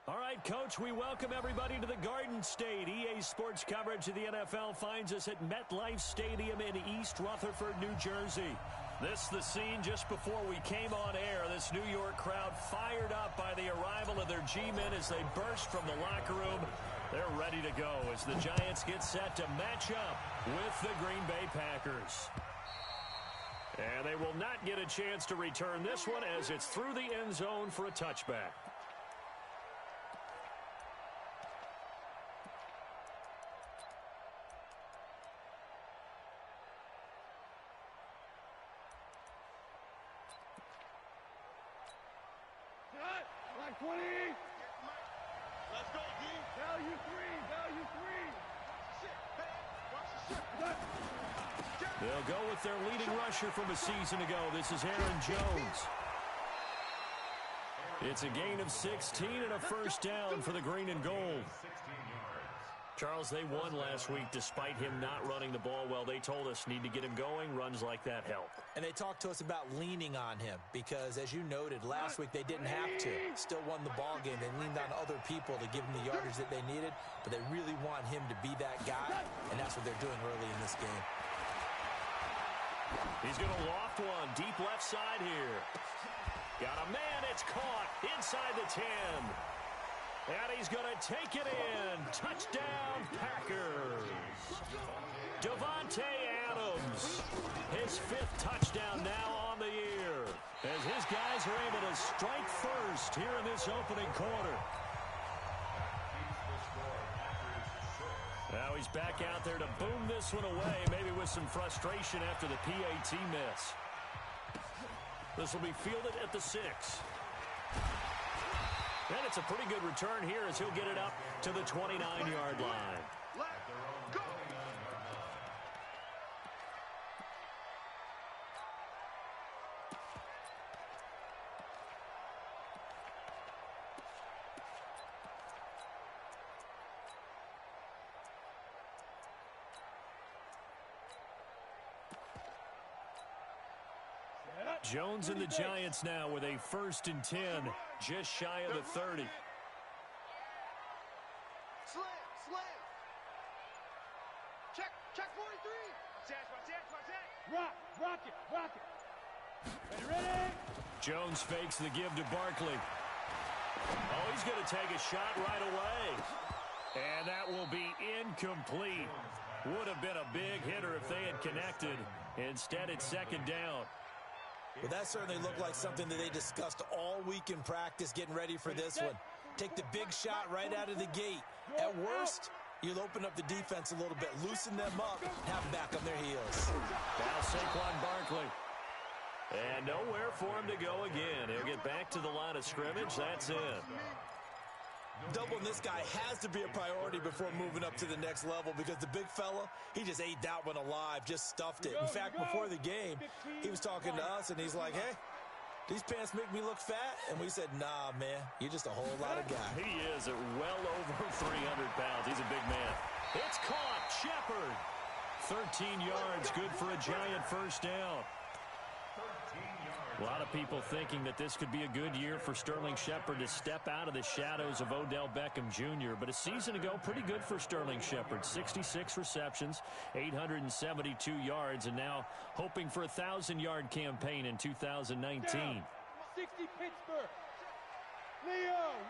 All right, Coach, we welcome everybody to the Garden State. EA Sports coverage of the NFL finds us at MetLife Stadium in East Rutherford, New Jersey. This is the scene just before we came on air. This New York crowd fired up by the arrival of their G-men as they burst from the locker room. They're ready to go as the Giants get set to match up with the Green Bay Packers. And they will not get a chance to return this one as it's through the end zone for a touchback. Like 20. Let's go, D. Value three. They'll go with their leading rusher from a season ago. This is Aaron Jones. It's a gain of 16 and a first down for the green and gold. Charles, they won last week despite him not running the ball well. They told us need to get him going. Runs like that help. And they talked to us about leaning on him because, as you noted, last week they didn't have to. Still won the ball game. They leaned on other people to give them the yardage that they needed, but they really want him to be that guy, and that's what they're doing early in this game. He's going to loft one deep left side here. Got a man. It's caught inside the 10. And he's going to take it in. Touchdown, Packers. Devontae Adams, his 5th touchdown now on the year, as his guys are able to strike first here in this opening quarter. Now he's back out there to boom this one away, maybe with some frustration after the PAT miss. This will be fielded at the 6. And it's a pretty good return here as he'll get it up to the 29-yard line. Let's go. Jones and the Giants now with a 1st and 10, just shy of the 30. Slam. Check 43. Rock it. Ready? Jones fakes the give to Barkley. Oh, he's going to take a shot right away. And that will be incomplete. Would have been a big hitter if they had connected. Instead, it's 2nd down. Well, that certainly looked like something that they discussed all week in practice getting ready for this one. Take the big shot right out of the gate. At worst, you'll open up the defense a little bit, loosen them up, have them back on their heels. Now Saquon Barkley. And nowhere for him to go again. He'll get back to the line of scrimmage. That's it. Doubling this guy has to be a priority before moving up to the next level because the big fella, he just ate that one alive, just stuffed it. In fact, before the game, he was talking to us, and he's like, hey, these pants make me look fat? And we said, nah, man, you're just a whole lot of guy. He is at well over 300 pounds. He's a big man. It's caught. Shepard. 13 yards, good for a Giant first down. A lot of people thinking that this could be a good year for Sterling Shepard to step out of the shadows of Odell Beckham Jr. But a season ago, pretty good for Sterling Shepard. 66 receptions, 872 yards, and now hoping for a 1,000-yard campaign in 2019. 60 Pittsburgh. Leo.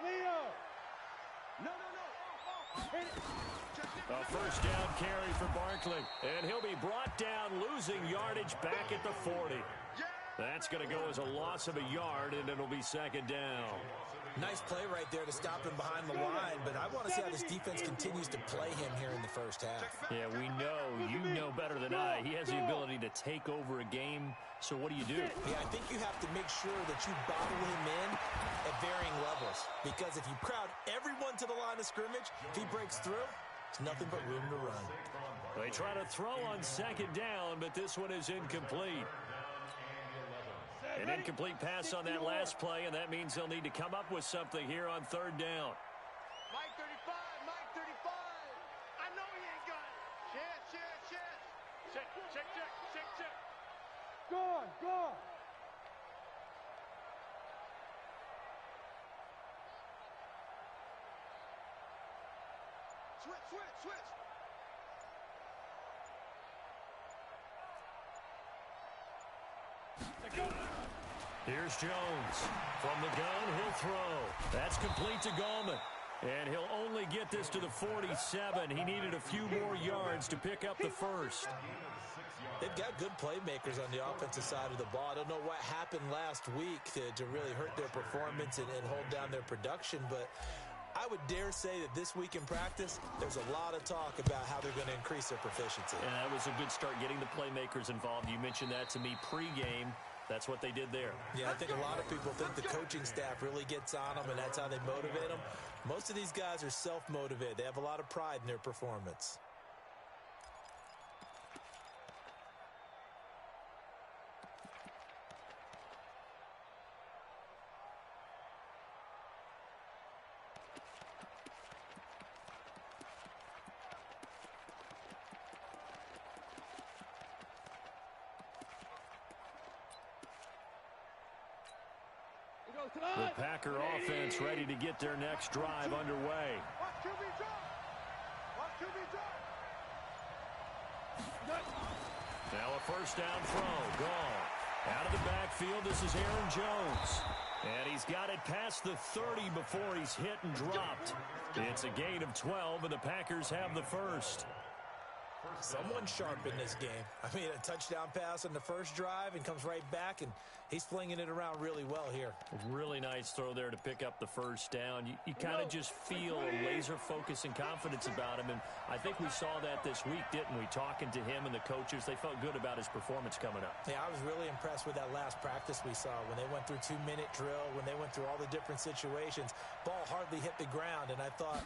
No. A first down carry for Barkley. And he'll be brought down, losing yardage back at the 40. That's going to go as a loss of a yard, and it'll be 2nd down. Nice play right there to stop him behind the line, but I want to see how this defense continues to play him here in the first half. Yeah, we know. You know better than I. He has the ability to take over a game, so what do you do? Yeah, I think you have to make sure that you bottle him in at varying levels, because if you crowd everyone to the line of scrimmage, if he breaks through, it's nothing but room to run. They try to throw on 2nd down, but this one is incomplete. An incomplete pass on that last play, and that means they'll need to come up with something here on 3rd down. Mike 35. I know he ain't got it. Check. Gone. Here's Jones. From the gun, he'll throw. That's complete to Gallman. And he'll only get this to the 47. He needed a few more yards to pick up the first. They've got good playmakers on the offensive side of the ball. I don't know what happened last week to really hurt their performance and hold down their production, but I would dare say that this week in practice, there's a lot of talk about how they're going to increase their proficiency. And that was a good start, getting the playmakers involved. You mentioned that to me pregame. That's what they did there. Yeah, I think a lot of people think the coaching staff really gets on them, and that's how they motivate them. Most of these guys are self-motivated. They have a lot of pride in their performance. The Packer offense ready to get their next drive underway. Now a first down throw. Gone. Out of the backfield, this is Aaron Jones. And he's got it past the 30 before he's hit and dropped. It's a gain of 12, and the Packers have the first. Someone sharp in this game. I mean, a touchdown pass on the first drive and comes right back, and he's flinging it around really well here. Really nice throw there to pick up the first down. You kind of just feel a laser focus and confidence about him, and I think we saw that this week, didn't we? Talking to him and the coaches, they felt good about his performance coming up. Yeah, I was really impressed with that last practice we saw when they went through 2-minute drill, when they went through all the different situations. Ball hardly hit the ground, and I thought,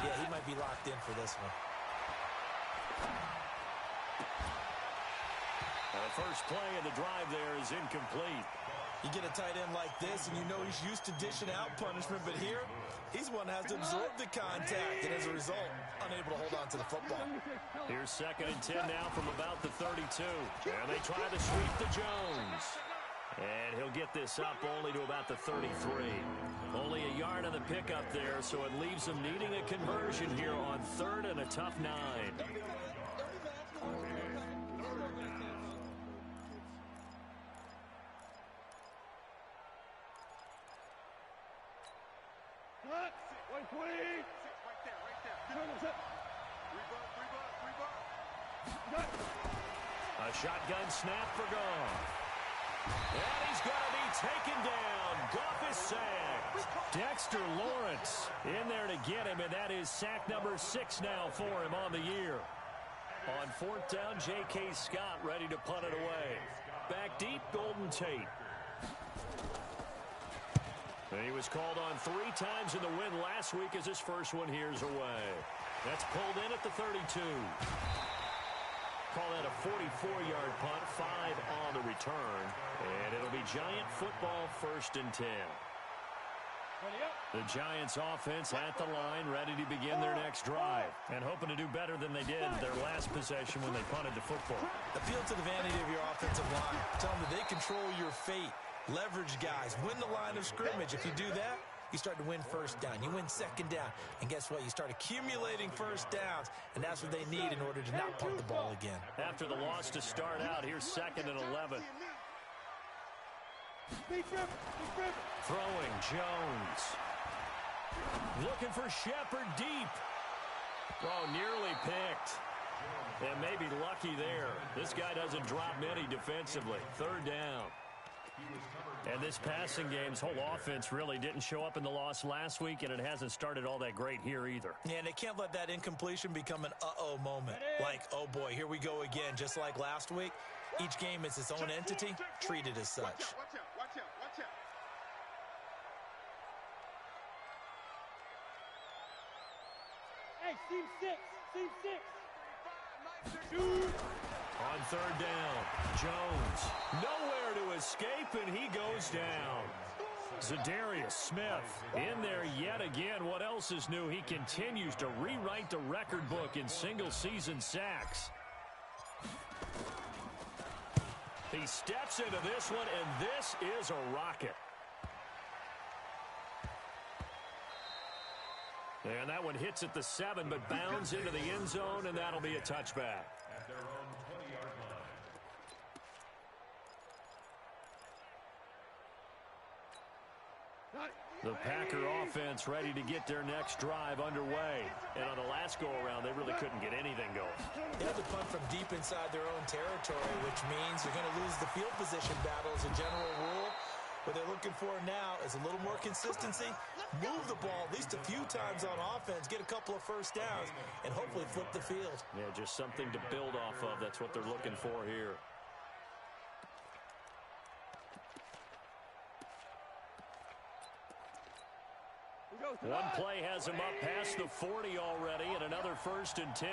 yeah, he might be locked in for this one. The first play of the drive there is incomplete. You get a tight end like this, and you know he's used to dishing out punishment, but here, he's one that has to absorb the contact, and as a result, unable to hold on to the football. Here's 2nd and 10 now from about the 32. And they try to sweep to Jones. And he'll get this up only to about the 33. Only a yard on the pickup there, so it leaves them needing a conversion here on 3rd and a tough 9. A shotgun snap for Goff. And he's going to be taken down. Goff is sacked. Dexter Lawrence in there to get him, and that is sack number 6 now for him on the year. On 4th down, J.K. Scott ready to punt it away. Back deep, Golden Tate. And he was called on 3 times in the win last week as his first one here's away. That's pulled in at the 32. Call that a 44-yard punt, 5 on the return. And it'll be Giant football 1st and 10. The Giants offense at the line, ready to begin their next drive. And hoping to do better than they did their last possession when they punted the football. Appeal to the vanity of your offensive line. Tell them that they control your fate. Leverage guys. Win the line of scrimmage. If you do that, you start to win 1st down. You win 2nd down. And guess what? You start accumulating 1st downs. And that's what they need in order to not punt the ball again. After the loss to start out, here's 2nd and 11. Throwing Jones. Looking for Shepard deep. Oh, nearly picked. And maybe lucky there. This guy doesn't drop many defensively. 3rd down. And this passing game's whole offense really didn't show up in the loss last week, and it hasn't started all that great here either. Yeah, and they can't let that incompletion become an uh-oh moment. Like, oh boy, here we go again, just like last week. Each game is its own entity, treated as such. Watch out. Hey, seam 6. On 3rd down, Jones nowhere to escape, and he goes down. Zadarius Smith in there yet again. What else is new? He continues to rewrite the record book in single-season sacks. He steps into this one, and this is a rocket. And that one hits at the 7, but bounds into the end zone, and that'll be a touchback. At their own 20-yard line. The Packer offense ready to get their next drive underway. And on the last go-around, they really couldn't get anything going. They had to punt from deep inside their own territory, which means you're going to lose the field position battle as a general rule. What they're looking for now is a little more consistency, move the ball at least a few times on offense, get a couple of first downs, and hopefully flip the field. Yeah, just something to build off of. That's what they're looking for here. One play has him up past the 40 already, and another 1st and 10.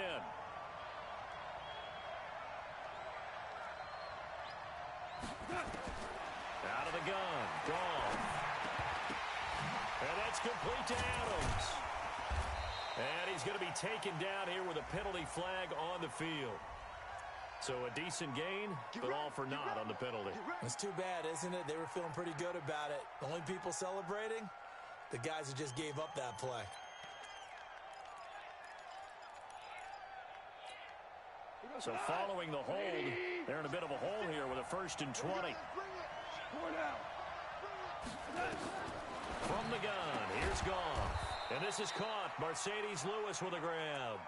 Out of the gun, gone. And that's complete to Adams. And he's going to be taken down here with a penalty flag on the field. So a decent gain, but all for naught on the penalty. It's too bad, isn't it? They were feeling pretty good about it. The only people celebrating, the guys who just gave up that play. So following the hold, they're in a bit of a hole here with a 1st and 20. From the gun, here's Goff. And this is caught. Mercedes Lewis with a grab.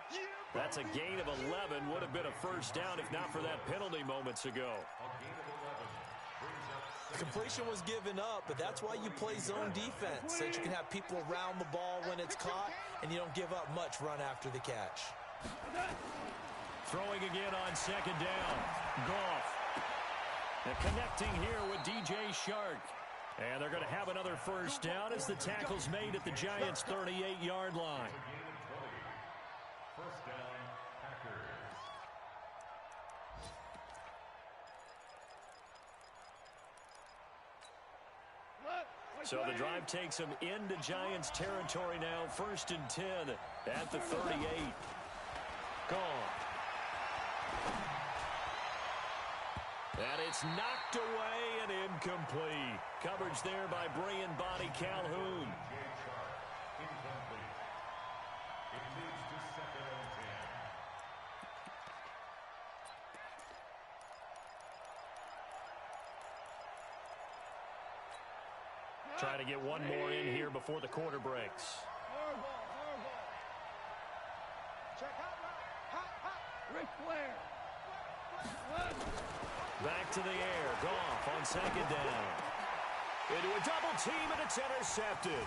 That's a gain of 11. Would have been a 1st down if not for that penalty moments ago. The completion was given up, but that's why you play zone defense, so that you can have people around the ball when it's caught, and you don't give up much run after the catch. Throwing again on 2nd down. Goff. And connecting here with DJ Shark. And they're going to have another 1st down as the tackle's made at the Giants' 38-yard line. 1st down, Packers. So the drive takes them into Giants territory now. 1st and 10 at the 38. Gone. And it's knocked away and incomplete. Coverage there by Brian Body Calhoun. Incomplete. It leads to 2nd and 10. Try to get one more in here before the quarter breaks. Check out, Ric Flair. Back to the air. Goff on 2nd down. Into a double team, and it's intercepted.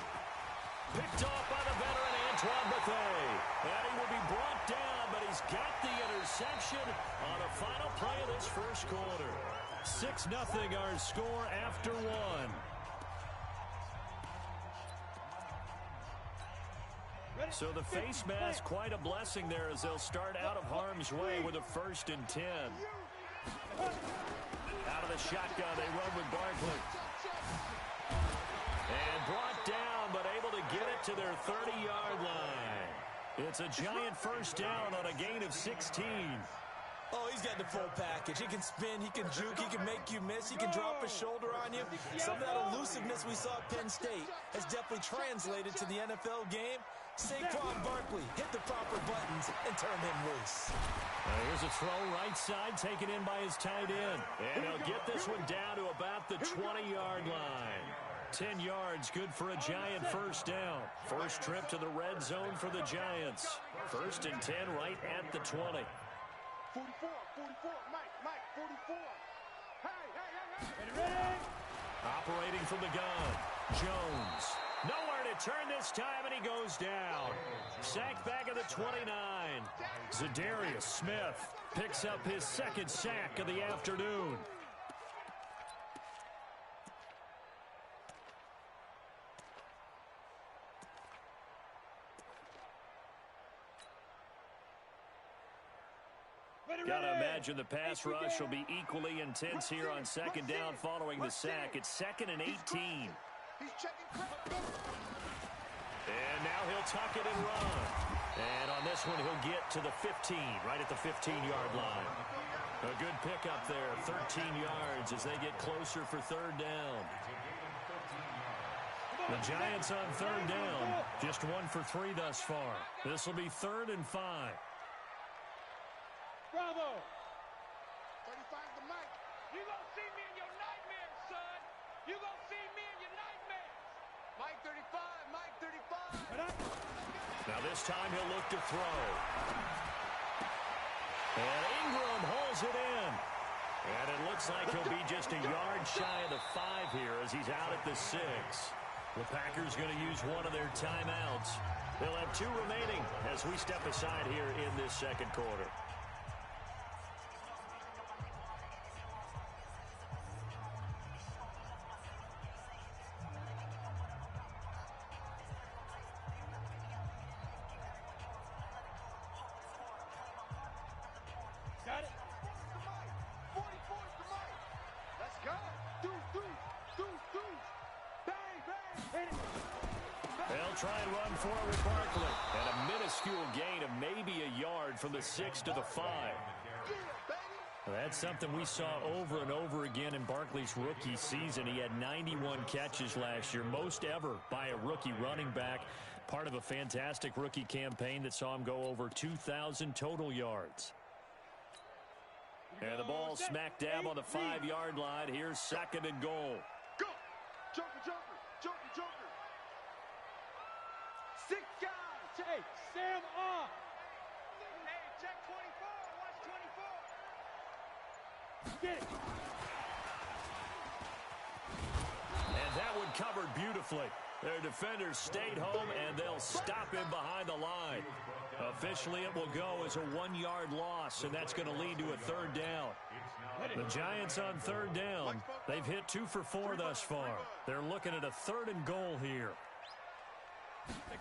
Picked off by the veteran Antoine Bethea. And he will be brought down, but he's got the interception on a final play of this 1st quarter. 6-0 our score after 1. So the face mask, quite a blessing there as they'll start out of harm's way with a 1st and 10. Out of the shotgun, they run with Barkley. And brought down, but able to get it to their 30-yard line. It's a Giant 1st down on a gain of 16. Oh, he's got the full package. He can spin, he can juke, he can make you miss, he can drop a shoulder on you. Some of that elusiveness we saw at Penn State has definitely translated to the NFL game. Saquon Barkley hit the proper buttons and turn him loose. Here's a throw right side taken in by his tight end. And he'll get this one down to about the 20-yard line. 10 yards, good for a Giant 1st down. First trip to the red zone for the Giants. 1st and 10 right at the 20. 44, Mike, 44. Hey. Operating from the gun. Jones. Nowhere to turn this time, and he goes down. Sack back at the 29. Zadarius Smith picks up his 2nd sack of the afternoon. Gotta imagine the pass rush will be equally intense here on 2nd down following the sack. It's 2nd and 18. And now he'll tuck it and run. And on this one, he'll get to the 15, right at the 15-yard line. A good pickup there, 13 yards as they get closer for 3rd down. The Giants on third down. Just 1 for 3 thus far. This will be 3rd and 5. Bravo. 35 to Mike. You gonna see me in your nightmares, son. You gonna see me in your nightmares. Mike 35, Mike 35. Now this time he'll look to throw. And Ingram holds it in. And it looks like he'll be just a yard shy of the 5 here as he's out at the 6. The Packers going to use one of their timeouts. They'll have 2 remaining as we step aside here in this second quarter. Got it. 44 to Mike. Let's go. Deuce. Bang, bang. Hit it. They'll try and run forward with Barkley. And a minuscule gain of maybe a yard from the 6 to the 5. Yeah, baby. That's something we saw over and over again in Barkley's rookie season. He had 91 catches last year, most ever by a rookie running back. Part of a fantastic rookie campaign that saw him go over 2,000 total yards. And the ball smack dab on the 5-yard line. Here's 2nd and goal. Go. Joker. 6 guys. Hey, Sam off. Hey, check 24. Watch 24. Get it. And that one covered beautifully. Their defenders stayed home, and they'll stop him behind the line. Officially, it will go as a 1-yard loss, and that's going to lead to a 3rd down. The Giants on 3rd down. They've hit 2 for 4 thus far. They're looking at a 3rd and goal here.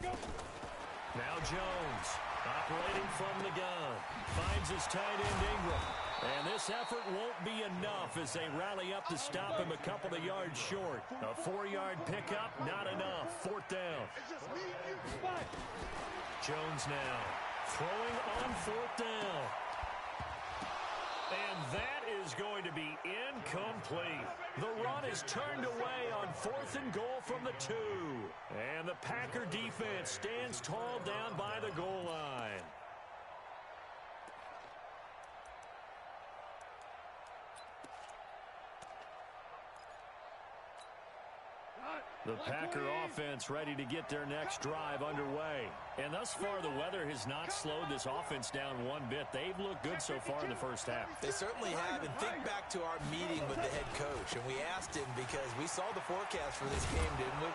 Now Jones, operating from the gun, finds his tight end Ingram. And this effort won't be enough as they rally up to stop him a couple of yards short. A 4-yard pickup, not enough. 4th down. Jones now throwing on 4th down. And that is going to be incomplete. The run is turned away on 4th and goal from the 2. And the Packer defense stands tall down by the goal line. The Packer offense ready to get their next drive underway. And thus far, the weather has not slowed this offense down one bit. They've looked good so far in the first half. They certainly have. And think back to our meeting with the head coach. And we asked him because we saw the forecast for this game, didn't we?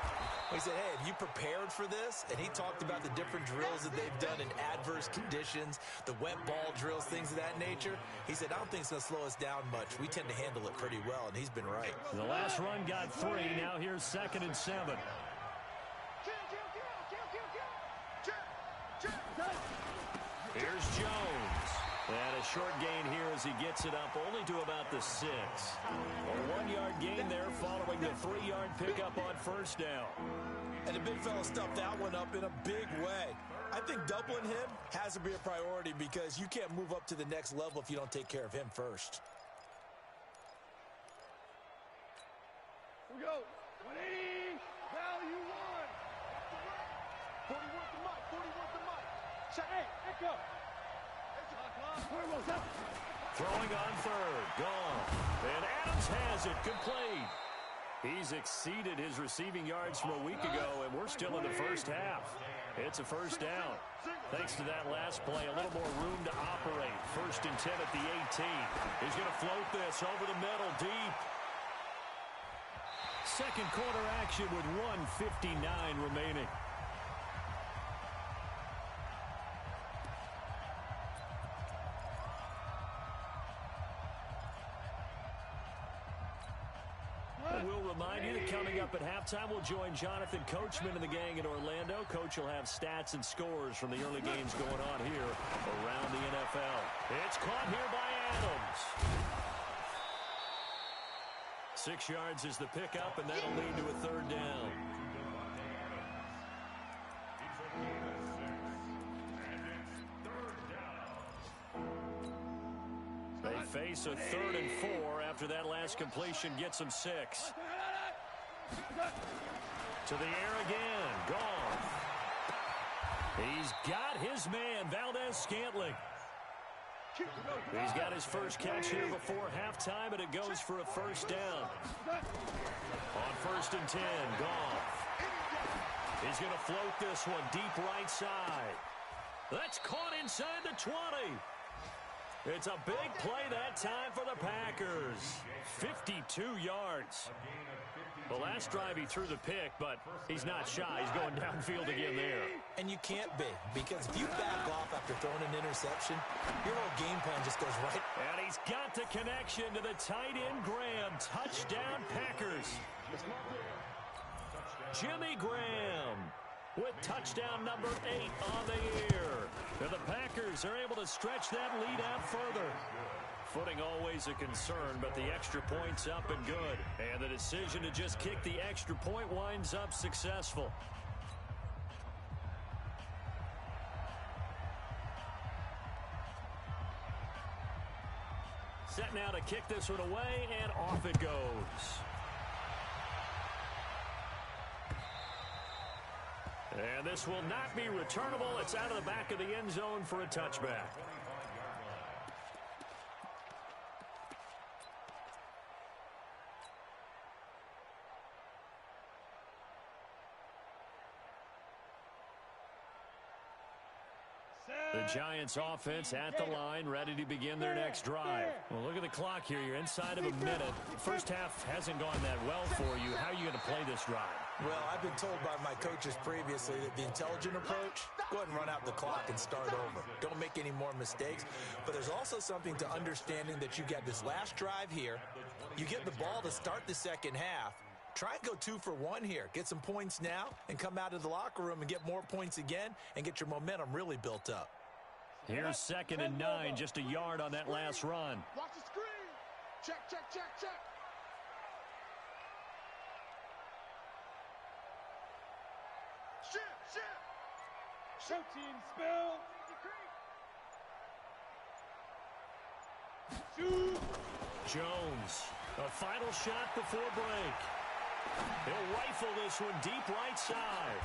We said, hey, have you prepared for this? And he talked about the different drills that they've done in adverse conditions, the wet ball drills, things of that nature. He said, I don't think it's going to slow us down much. We tend to handle it pretty well, and he's been right. The last run got 3. Now here's 2nd and 7. Here's Jones. And a short gain here as he gets it up only to about the 6. A 1-yard gain there following the 3-yard pickup on 1st down. And the big fella stuffed that one up in a big way. I think doubling him has to be a priority because you can't move up to the next level if you don't take care of him first. Here we go. 180. Value 1. 41 to Mike. 41 to Mike. Check. Hey, echo. Throwing on 3rd. Gone. And Adams has it. Complete. He's exceeded his receiving yards from a week ago, and we're still in the first half. It's a 1st down. Thanks to that last play, a little more room to operate. 1st and 10 at the 18. He's going to float this over the middle deep. Second quarter action with 1:59 remaining. And we'll remind you that coming up at halftime, we'll join Jonathan Coachman and the gang in Orlando. Coach will have stats and scores from the early games going on here around the NFL. It's caught here by Adams. 6 yards is the pickup, and that'll lead to a 3rd down. They face a 3rd and 4 after that last completion gets them 6. To the air again. Gone. He's got his man, Valdez-Scantling. He's got his first catch here before halftime, and it goes for a first down. On 1st and 10, Goff. He's going to float this one deep right side. That's caught inside the 20. It's a big play that time for the Packers. 52 yards. The last drive he threw the pick, but he's not shy. He's going downfield again there. And you can't be, because if you back off after throwing an interception, your whole game plan just goes right. And he's got the connection to the tight end Graham. Touchdown Packers. Jimmy Graham with touchdown number 8 on the year. And the Packers are able to stretch that lead out further. Footing always a concern, but the extra point's up and good. And the decision to just kick the extra point winds up successful. Set now to kick this one away, and off it goes. And this will not be returnable. It's out of the back of the end zone for a touchback. The Giants offense at the line, ready to begin their next drive. Well, look at the clock here. You're inside of a minute. First half hasn't gone that well for you. How are you going to play this drive? Well, I've been told by my coaches previously that the intelligent approach, go ahead and run out the clock and start over. Don't make any more mistakes. But there's also something to understanding that you get this last drive here. You get the ball to start the second half. Try and go 2 for 1 here. Get some points now and come out of the locker room and get more points again and get your momentum really built up. Here's 2nd and 9, just a yard on that last run. Watch the screen. Check, check, check, check. Shift. Show team spell. Shoot. Jones, a final shot before break. He'll rifle this one deep right side.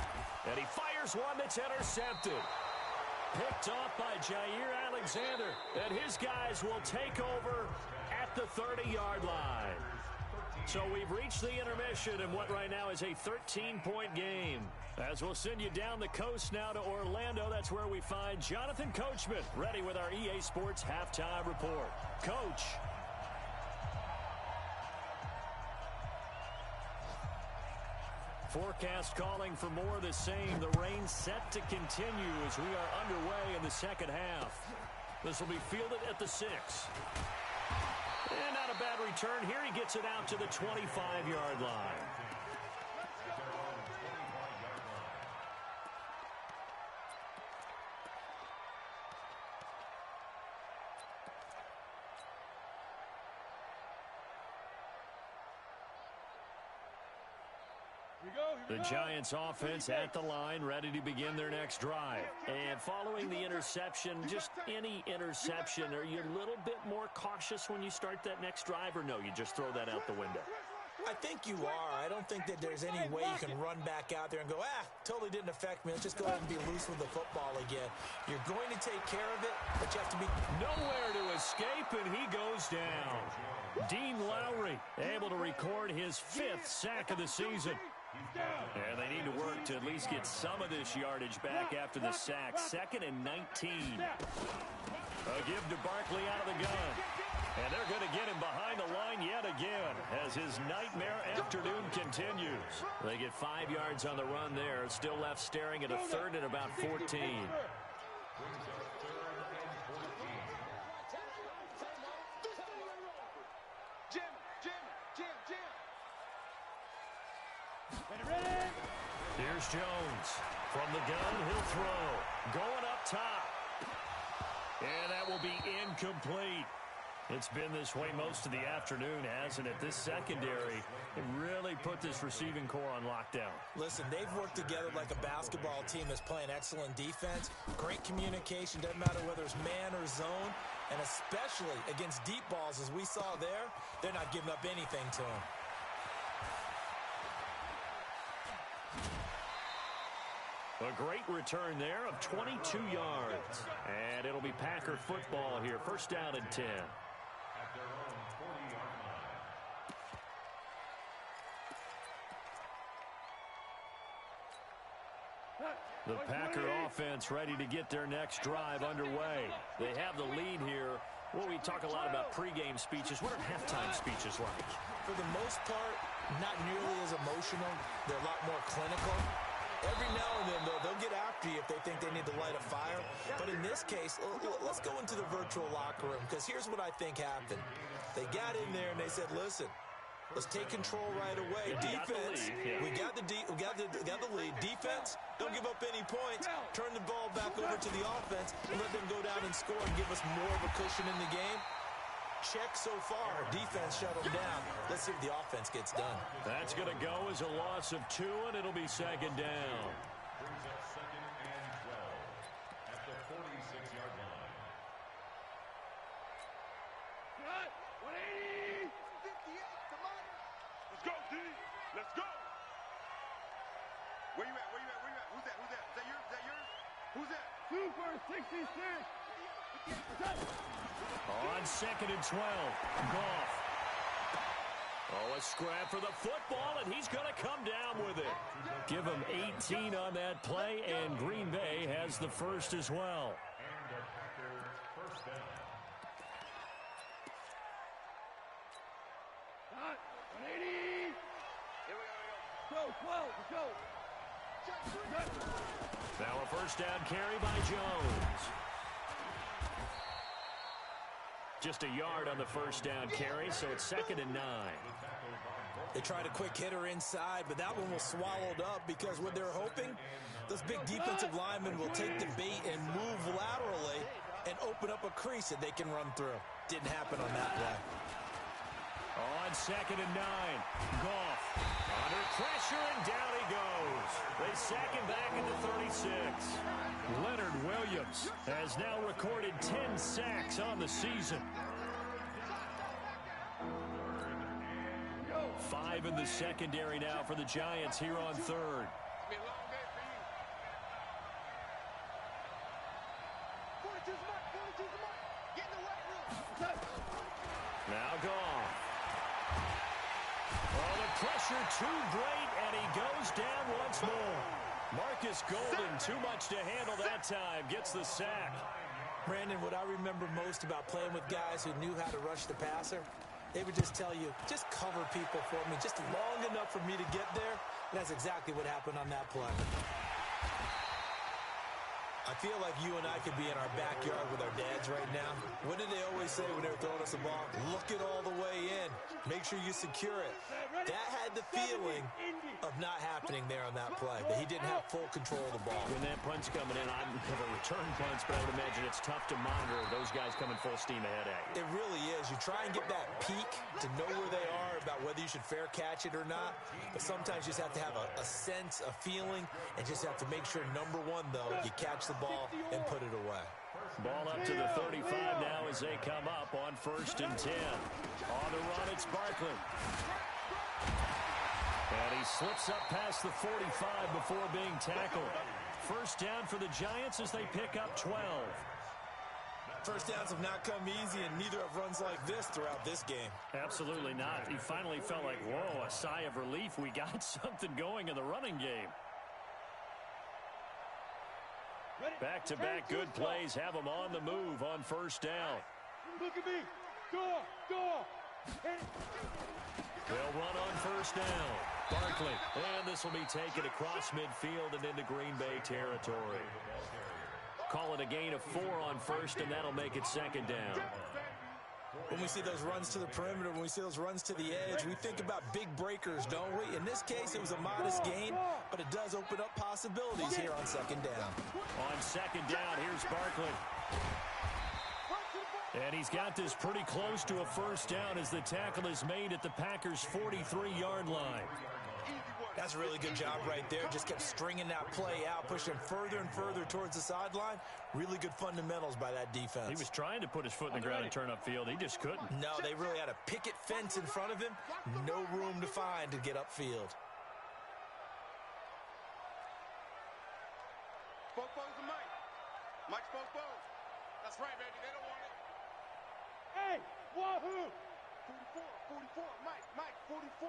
And he fires one that's intercepted. Picked off by Jair Alexander. And his guys will take over at the 30-yard line. So we've reached the intermission in what right now is a 13-point game. As we'll send you down the coast now to Orlando, that's where we find Jonathan Coachman, ready with our EA Sports Halftime Report. Coach. Forecast calling for more of the same. The rain set to continue as we are underway in the second half. This will be fielded at the 6. And not a bad return here. He gets it out to the 25-yard line. The Giants offense at the line, ready to begin their next drive. And following the interception, just any interception, are you a little bit more cautious when you start that next drive, or no, you just throw that out the window? I think you are. I don't think that there's any way you can run back out there and go, totally didn't affect me. Let's just go ahead and be loose with the football again. You're going to take care of it, but you have to be... Nowhere to escape, and he goes down. Dean Lowry able to record his 5th sack of the season. And they need to work to at least get some of this yardage back after the sack. 2nd and 19. A give to Barkley out of the gun. And they're going to get him behind the line yet again as his nightmare afternoon continues. They get 5 yards on the run there. Still left staring at a 3rd and about 14. Here's Jones. From the gun, he'll throw. Going up top. And that will be incomplete. It's been this way most of the afternoon, hasn't it? This secondary really put this receiving core on lockdown. Listen, they've worked together like a basketball team that's playing excellent defense. Great communication. Doesn't matter whether it's man or zone. And especially against deep balls, as we saw there, they're not giving up anything to them. A great return there of 22 yards. And it'll be Packer football here. First down and 10. At their own 40-yard line. The Packer offense ready to get their next drive underway. They have the lead here. Well, we talk a lot about pregame speeches. What are halftime speeches like? For the most part, not nearly as emotional. They're a lot more clinical. Every now and then, though, they'll get after you if they think they need to light a fire. But in this case, let's go into the virtual locker room, because here's what I think happened. They got in there and they said, listen, let's take control right away. Defense, we got the lead. Defense, don't give up any points. Turn the ball back over to the offense and let them go down and score and give us more of a cushion in the game. Check so far. Defense shut them down. Let's see if the offense gets done. That's going to go as a loss of 2, and it'll be second down. Brings up second and 12 at the 46-yard line. 180. 58. Come on. Let's go, D. Let's go. Where you at? Where you at? Where you at? Who's that? Who's that? Is that yours? Is that yours? Who's that? Super 66. On second and 12, Goff. Oh, a scrap for the football, and he's going to come down with it. Give him 18 on that play, and Green Bay has the first as well. And the Packers first down. 180. Here we go. Go, 12. Let's go. Now a first down carry by Jones. Just a yard on the first down carry, so it's second and 9. They tried a quick hitter inside, but that one was swallowed up because what they're hoping, those big defensive linemen will take the bait and move laterally and open up a crease that they can run through. Didn't happen on that play. On second and 9, Goff under pressure, and down he goes. They sack him back at the 36. Leonard Williams has now recorded 10 sacks on the season. 5 in the secondary now for the Giants here on third. Be a long day for you. 42's the mark. 42's the mark. Get in the weight room. Now Goff. Oh, the pressure too great, and he goes down once more. Marcus Golden, too much to handle that time, gets the sack. Brandon, what I remember most about playing with guys who knew how to rush the passer, they would just tell you, just cover people for me, just long enough for me to get there. And that's exactly what happened on that play. I feel like you and I could be in our backyard with our dads right now. What did they always say when they were throwing us the ball? Look it all the way in. Make sure you secure it. That had the feeling of not happening there on that play, that he didn't have full control of the ball. When that punt's coming in, I have a return punch, but I would imagine it's tough to monitor those guys coming full steam ahead at you. It really is. You try and get that peek to know where they are about whether you should fair catch it or not, but sometimes you just have to have a sense, a feeling, and just have to make sure, number one, though, you catch the ball and put it away. Ball up to the 35 now as they come up on first and 10. On the run, it's Barkley. And he slips up past the 45 before being tackled. First down for the Giants as they pick up 12. First downs have not come easy, and neither have runs like this throughout this game. Absolutely not. He finally felt like, whoa, a sigh of relief. We got something going in the running game. Back-to-back good plays have them on the move on first down. Look at me. Go. They'll run on first down. Barkley, and this will be taken across midfield and into Green Bay territory. Call it a gain of 4 on first, and that'll make it second down. When we see those runs to the perimeter, when we see those runs to the edge, we think about big breakers, don't we? In this case, it was a modest gain, but it does open up possibilities here on second down. On second down, here's Barkley. And he's got this pretty close to a first down as the tackle is made at the Packers' 43-yard line. That's a really good job right there. Just kept stringing that play out, pushing further and further towards the sideline. Really good fundamentals by that defense. He was trying to put his foot in the ground and turn upfield. He just couldn't. No, they really had a picket fence in front of him. No room to find to get upfield. postpone the Mike. Mike's postponed. That's right, baby. They don't want it. Hey, wahoo! 44, Mike, 44.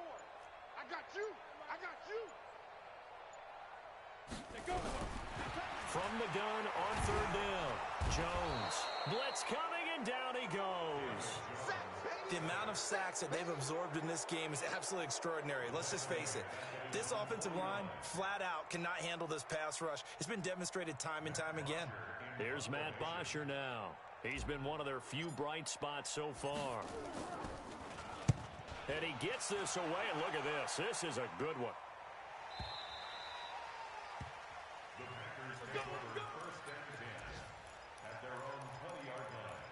I got you. From the gun on third down, Jones. Blitz coming, and down he goes. The amount of sacks that they've absorbed in this game is absolutely extraordinary. Let's just face it. This offensive line, flat out, cannot handle this pass rush. It's been demonstrated time and time again. Here's Matt Bosher now. He's been one of their few bright spots so far. And he gets this away, and look at this. This is a good one. The Packers take over first and 10 at their own 20-yard line.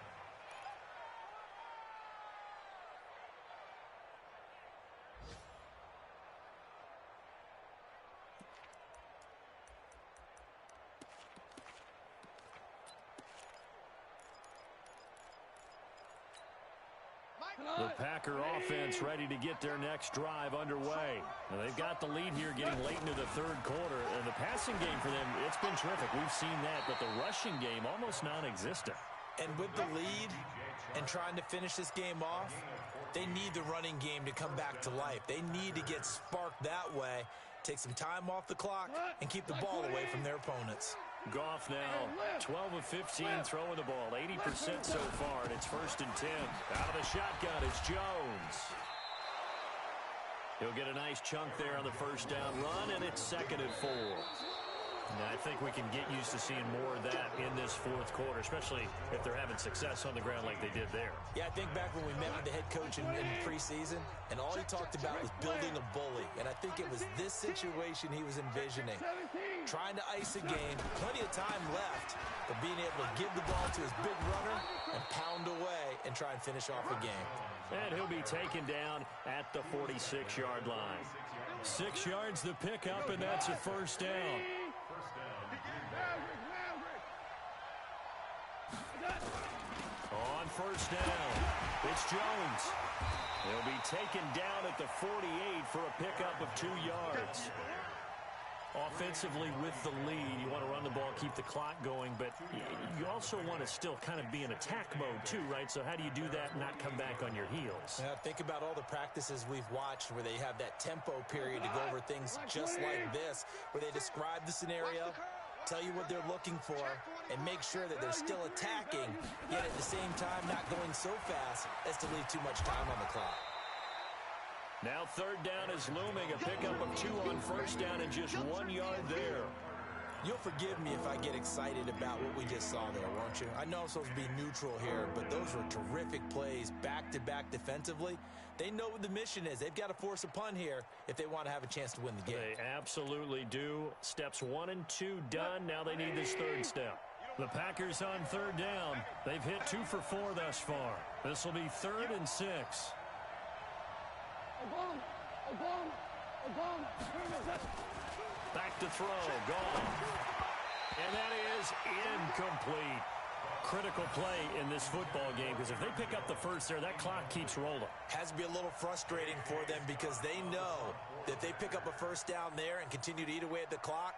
The Packer offense ready to get their next drive underway. Now, they've got the lead here getting late into the third quarter, and the passing game for them, it's been terrific. We've seen that, but the rushing game almost non-existent. And with the lead and trying to finish this game off, they need the running game to come back to life. They need to get sparked that way, take some time off the clock, and keep the ball away from their opponents. Goff now 12 of 15 throwing the ball, 80% so far, and it's 1st and 10. Out of the shotgun is Jones. He'll get a nice chunk there on the first down run, and it's 2nd and 4. And I think we can get used to seeing more of that in this fourth quarter, especially if they're having success on the ground like they did there. Yeah, I think back when we met with the head coach in preseason, and all he talked about was building a bully. And I think it was this situation he was envisioning. Trying to ice a game, plenty of time left, but being able to give the ball to his big runner and pound away and try and finish off a game. And he'll be taken down at the 46-yard line. 6 yards the pickup, and that's a first down. On first down, it's Jones. He'll be taken down at the 48 for a pickup of 2 yards. Offensively with the lead, you want to run the ball, keep the clock going, but you also want to still kind of be in attack mode too, right? So how do you do that and not come back on your heels? Yeah, think about all the practices we've watched where they have that tempo period to go over things just like this, where they describe the scenario, tell you what they're looking for, and make sure that they're still attacking, yet at the same time not going so fast as to leave too much time on the clock. Now 3rd down is looming, a pickup of 2 on first down and just 1 yard there. You'll forgive me if I get excited about what we just saw there, won't you? I know I'm supposed to be neutral here, but those were terrific plays back-to-back defensively. They know what the mission is. They've got to force a punt here if they want to have a chance to win the game. They absolutely do. Steps 1 and 2 done. Now they need this 3rd step. The Packers on 3rd down. They've hit 2 for 4 thus far. This will be 3rd and 6. Back to throw, gone. And that is incomplete. Critical play in this football game, because if they pick up the first there, that clock keeps rolling. Has to be a little frustrating for them because they know that if they pick up a first down there and continue to eat away at the clock,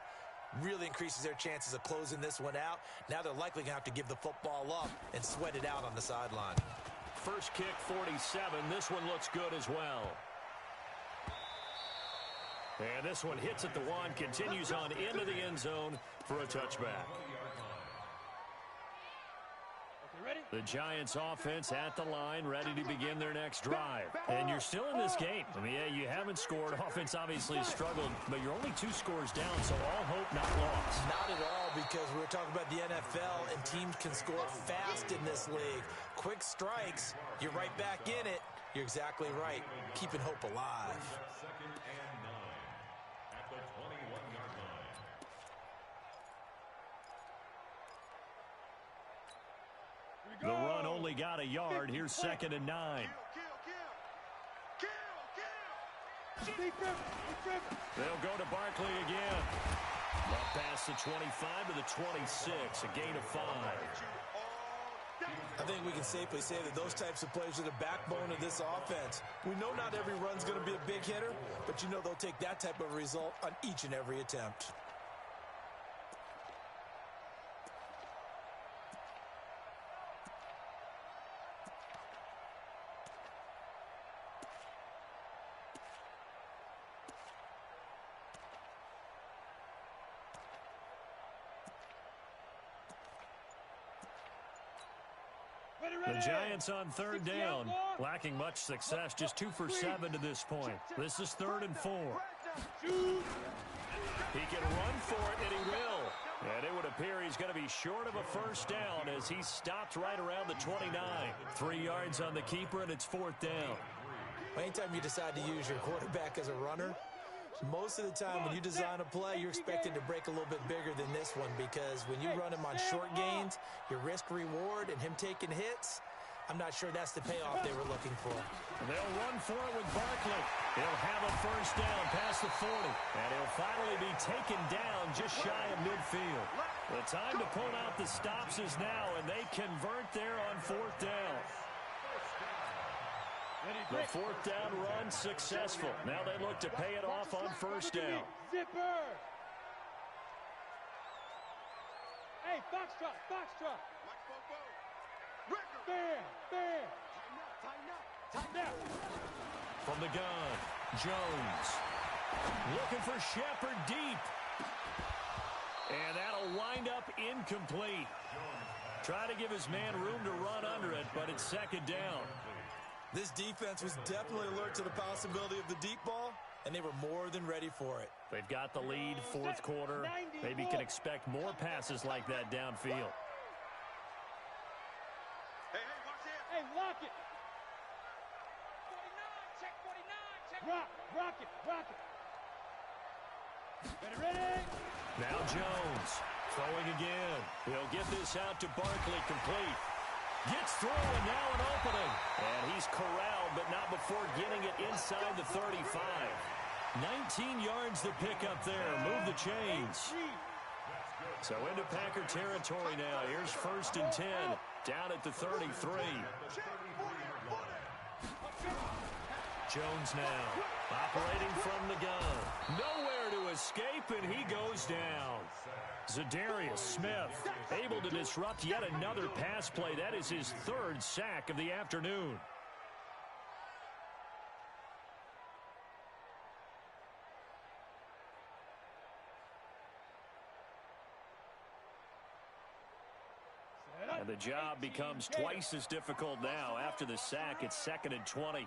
really increases their chances of closing this one out. Now they're likely going to have to give the football up and sweat it out on the sideline. First kick, 47. This one looks good as well. And this one hits at the 1, continues on into the end zone for a touchback. The Giants offense at the line, ready to begin their next drive. And you're still in this game. I mean, yeah, you haven't scored. Offense obviously has struggled, but you're only 2 scores down, so all hope not lost. Not at all, because we were talking about the NFL, and teams can score fast in this league. Quick strikes, you're right back in it. You're exactly right. Keeping hope alive. 2nd and 9 at the 21-yard line. The run only got a yard. Here's 2nd and 9. They'll go to Barkley again. Up past the 25 to the 26, a gain of 5. I think we can safely say that those types of plays are the backbone of this offense. We know not every run's going to be a big hitter, but you know they'll take that type of result on each and every attempt. The Giants on third down, lacking much success, just 2 for 7 to this point. This is 3rd and 4. He can run for it, and he will. And it would appear he's going to be short of a first down as he stopped right around the 29. 3 yards on the keeper, and it's 4th down. Anytime you decide to use your quarterback as a runner, most of the time when you design a play, you're expected to break a little bit bigger than this one, because when you run him on short gains, your risk-reward and him taking hits, I'm not sure that's the payoff they were looking for. They'll run for it with Barkley. He'll have a first down past the 40, and he'll finally be taken down just shy of midfield. The time to pull out the stops is now, and they convert there on 4th down. The 4th down run successful. Now they look to pay it off on first down. Zipper. Hey, Foxtrot, Foxtrot. Bam, bam. Tighten up. From the gun, Jones. Looking for Shepard deep. And that'll wind up incomplete. Try to give his man room to run under it, but it's 2nd down. This defense was definitely alert to the possibility of the deep ball, and they were more than ready for it. They've got the lead, 4th quarter. Maybe can expect more passes like that downfield. Hey, watch it. Hey, lock it. 49, check 49, check. Rock it. Ready? Now Jones throwing again. He'll get this out to Barkley, complete. Gets through, and now an opening. And he's corralled, but not before getting it inside the 35. 19 yards to pick up there. Move the chains. So into Packer territory now. Here's 1st and 10. Down at the 33. Jones now operating from the gun. Nowhere to escape, and he goes down. Zadarius Smith able to disrupt yet another pass play. That is his 3rd sack of the afternoon. And the job becomes twice as difficult now. After the sack, it's 2nd and 20.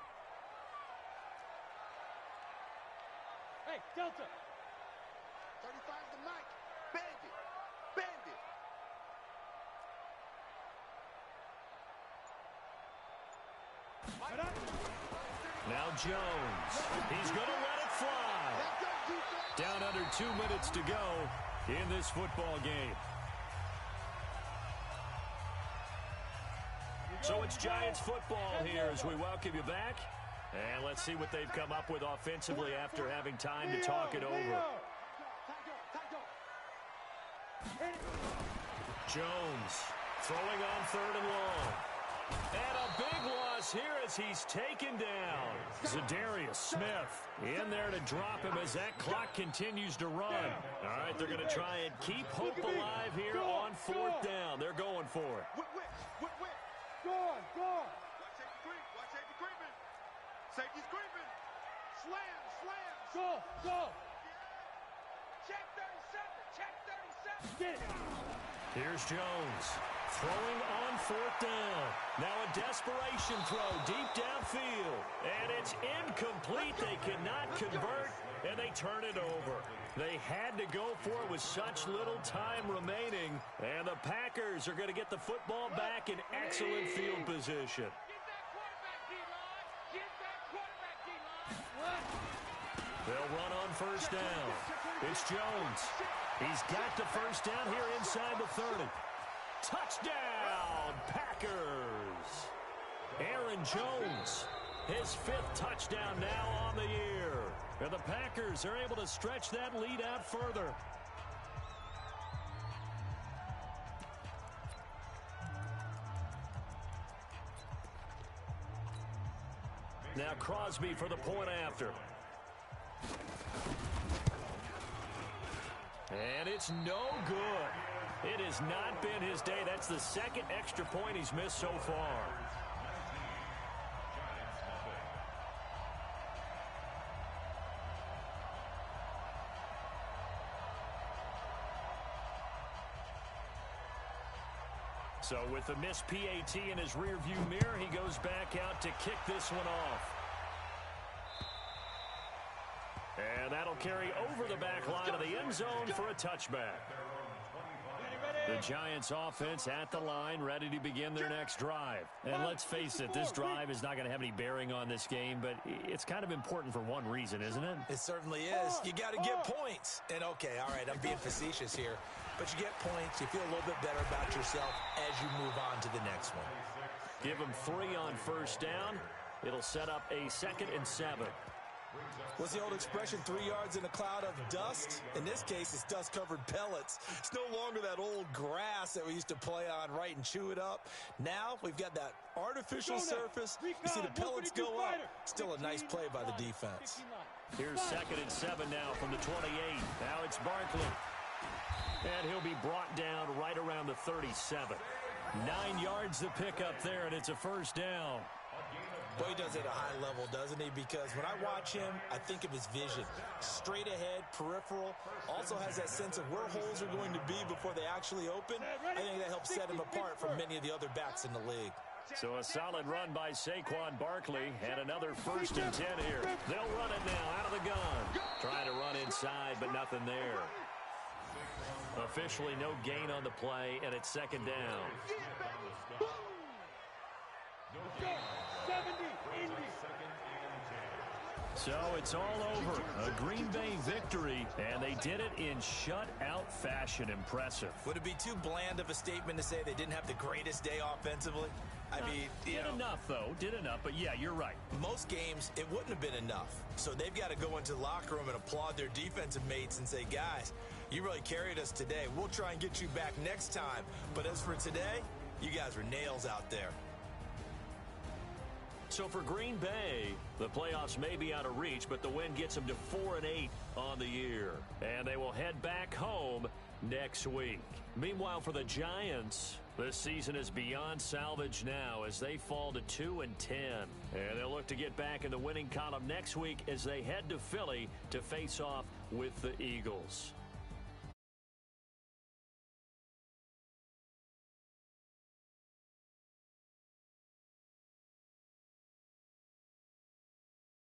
Hey, Delta. 35's the mic. Bandit. Now Jones. He's going to let it fly. Down under 2 minutes to go in this football game. So it's Giants football here as we welcome you back. And let's see what they've come up with offensively after having time to talk it over. Jones throwing on 3rd and long. And a big loss here as he's taken down. Zadarius Smith in there to drop him as that clock continues to run. All right, they're going to try and keep hope alive here on 4th down. They're going for it. Go on. Watch safety creeping. Safety's creeping. Slam. Go. Check 37. Get it. Here's Jones throwing on 4th down. Now a desperation throw deep downfield. And it's incomplete. They cannot convert, and they turn it over. They had to go for it with such little time remaining. And the Packers are going to get the football back in excellent field position. They'll run on 1st down. It's Jones. He's got the first down here inside the 30. Touchdown, Packers. Aaron Jones, his 5th touchdown now on the year. And the Packers are able to stretch that lead out further. Now Crosby for the point after. And it's no good. It has not been his day. That's the 2nd extra point he's missed so far. So with the missed PAT in his rearview mirror, he goes back out to kick this one off. And that'll carry over the back line of the end zone for a touchback. The Giants offense at the line, ready to begin their next drive. And let's face it, this drive is not going to have any bearing on this game, but it's kind of important for one reason, isn't it? It certainly is. You got to get points. And okay, all right, I'm being facetious here, but you get points, you feel a little bit better about yourself as you move on to the next one. Give them 3 on first down. It'll set up a 2nd and 7. What's the old expression, 3 yards in a cloud of dust? In this case, it's dust-covered pellets. It's no longer that old grass that we used to play on, right, and chew it up. Now we've got that artificial surface. You see the pellets go up. Still a nice play by the defense. Here's 2nd and 7 now from the 28. Now it's Barkley. And he'll be brought down right around the 37. 9 yards to pick up there, and it's a first down. Boy, he does it at a high level, doesn't he? Because when I watch him, I think of his vision. Straight ahead, peripheral. Also has that sense of where holes are going to be before they actually open. I think that helps set him apart from many of the other backs in the league. So a solid run by Saquon Barkley and another 1st and 10 here. They'll run it now out of the gun. Trying to run inside, but nothing there. Officially no gain on the play, and it's 2nd down. So it's all over. A Green Bay victory, and they did it in shutout fashion. Impressive. Would it be too bland of a statement to say they didn't have the greatest day offensively? I mean, did enough, though. Did enough, but yeah, you're right. Most games, it wouldn't have been enough. So they've got to go into the locker room and applaud their defensive mates and say, guys, you really carried us today. We'll try and get you back next time. But as for today, you guys were nails out there. So for Green Bay, the playoffs may be out of reach, but the win gets them to 4-8 on the year. And they will head back home next week. Meanwhile, for the Giants, this season is beyond salvage now as they fall to 2-10. And they'll look to get back in the winning column next week as they head to Philly to face off with the Eagles.